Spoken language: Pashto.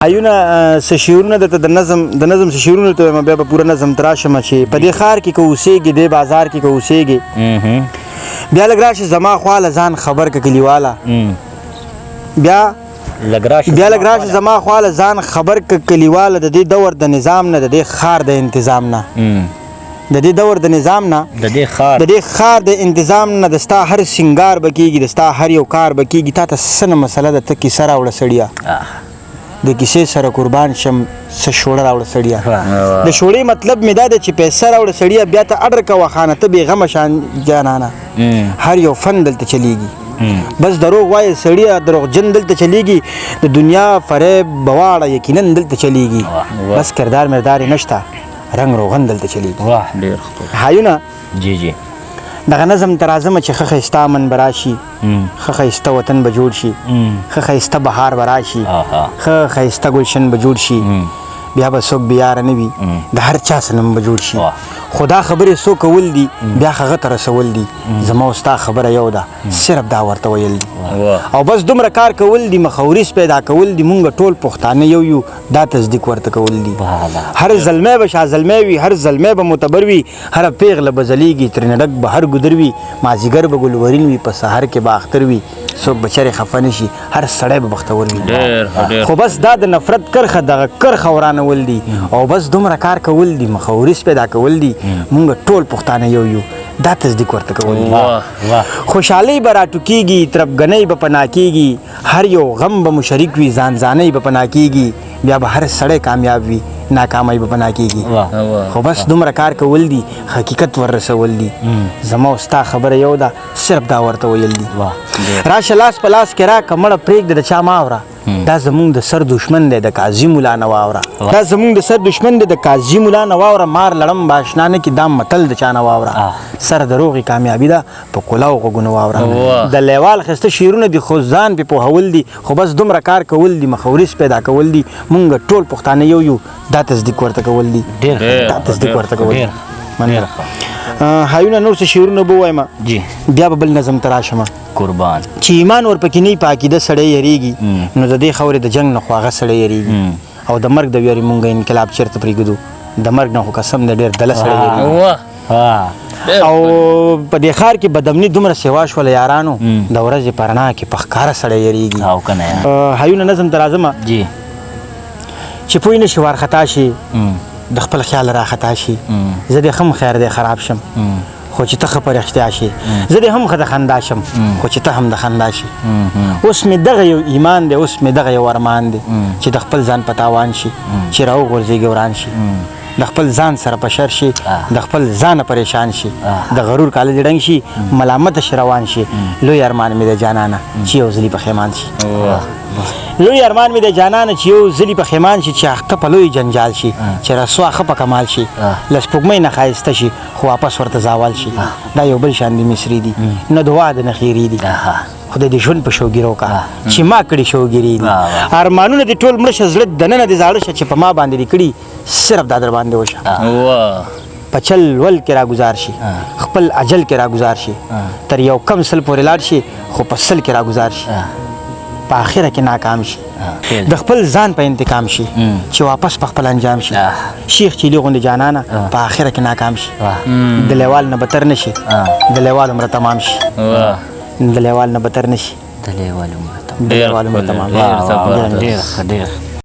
ایونه څه شعرونه درته د نظم څه شعرونه ته وایم، بیا به پوره نظم ته راشم چې په دې ښار کې که اوسېږې دې بازار کې که اوسېږې بیا لږ راشي زما خواله ځان خبر که کلیواله بیا لږ راشي زما خواله ځان خبر که کلیواله د دې دور د نظام نه د دې ښار د انتظام نه د دې دور د نظام نه د دې ښار د انتظام نه د ستا هر سنګار به کېږي د ستا هر یو کار به کېږي تا ته څه نه مسله ده ته کیسه راوړه سړیه د کیسې سره قربان شم څه شوړه راوړه سړیه د شوړې مطلب مې دا ده چې پیسه راوړه سړیه بیا ته اډر کوه خانه ته بېغمه شان جانانه هر یو فن دلته چلیږي بس دروغ وایه سړیه دروغجن دلته چلیږي د دنیا فریب بواړه یقینا دلته چلیږي بس کردار مردار یې نشته رنګ روغن دلته چلیږي هایونه دغه نظم ته راځمه چې ښه ښایسته امن به راشي ښه ښایسته وطن به جوړ شي ښه ښایسته بهار به راشي ښه ښایسته ګلشن به جوړ شي بیا به څوک بېیاره نه وي د هر چا سنم به جوړ شي خو دا خبرې څو کول دي بیا هغه ته رسول دي زما او ستا خبره یو ده صرف دا ورته ویل دي او بس دومره کار کول دي مخاورس پیدا کول دي مونږ ټول پښتانه یو دا تصدیق ورته کول دي هر زلمی به شاه زلمی وي هر زلمی به معتبر وي هره پیغله به ځلیږي ترېنه ډک به هر ګودر وي مازدیګر به ګلورین وي په سهار کې به اختر وي څوک به چرې خفه نه شي هر سړی به بختور وي خو بس دا د نفرت کرښه دغه کرښه ورانول دي او بس دومره کار کول دي مخاورس پیدا کول دي مونږ ټول پښتانه یو دا تصدیق ورته کول دي خوشحالۍ به راټوکېږي تربګنۍ به پناه کېږي هر یو غم به مو شریک وي ځان ځانۍ به پناه کېږي بیا به هر سړی کامیاب وي ناکامۍ به پناه کېږي خو بس دومره کار کول دي حقیقت ور رسول دي زما او ستا خبره یو ده صرف دا ورته ویل دي راشه لاس په لاس کې راکړه مړه پرېږده د چا مه اوره دا زمونږ د سر دشمن دی د قاضي ملا نه واوره دا زمونږ د سر دشمن دی د قاضي ملا نه واوره مار لړم به اشنا نه کي دا متل د چا نه واوره سر د روغې کامیابي ده په کلاو غوږونه واوره د لیوال ښایسته شعرونه دي خو ځان پې پوهول دي خو بس دومره کار کول دي مخاورس پیدا کول دي مونږ ټول پښتانه یو دا تصدیق ورته کول دي دا تصدیق ورته کول دي هایونه نور څه شعرونه به ووایم بیا به بل نظم ته راشم قربان چې ایمان ورپکې نه وي په عقیده سړی یریږي نو د دې خاورې د جنګ نه خو هغه سړی یریږي او د مرګ د ویرې مونږ انقلاب چېرته پرېږدو د مرګ نه خو قسم دی ډېر دله سړی یریږي او په دې ښار کې بدامني دومره سیوا شوله یارانو د ورځې په رڼا کې په ښکاره سړی یریږي هایونه نظم ته راځمه چې پوه نه شي وارخطا شي د خپل خیال راخطا شي زه دې هم خیر دی خراب شم خو چې ته ښه په رښتیا شي زه دې هم ښه د خندا شم خو چې ته هم د خندا شي اوس مې دغه یو ایمان دی اوس مې دغه یو ارمان دی چې د خپل ځان په تاوان شي چې راوغورځېږي وران شي د خپل ځان سره په شر شي د خپل ځانه پریشان شي د غرور کاله دې ډنګ شي ملامته شي روان شي لوی ارمان مې د جانانه چې یو ځلي پښیمان شي لوی ارمان مې د جانانه چې یو ځلي پښیمان شي چې اخته په لوی جنجال شي چې رسوا ښه په کمال شي له سپوږمۍ نه ښایسته شي خو واپس ورته زاوال شي دا یو بل شان دي مصري دي نه دعا د نه خیري دي خدای دې ژوند په شوګیرو وکړه چې ما کړي شوګیري دي ارمانونه دې ټول مړه شه زړه دننه دې زاړه شه چې په ما باندې دې کړي صرف دا در باندې وشه په چل ول کې راګزار شي خپل اجل کې راګزار شي تر یو کم سل پورې لاړ شي خو په سل کې راګزار شي په آخره کې ناکام شي د خپل ځان په انتقام شي چې واپس په خپل انجام شي شیخ چیلي غوندې جانانه په آخره کې ناکام شي د لیوال نه بتر نه شي د لیوال عمره تمام شي د لیوال نه بتر نه شي د لیوال عمره تمام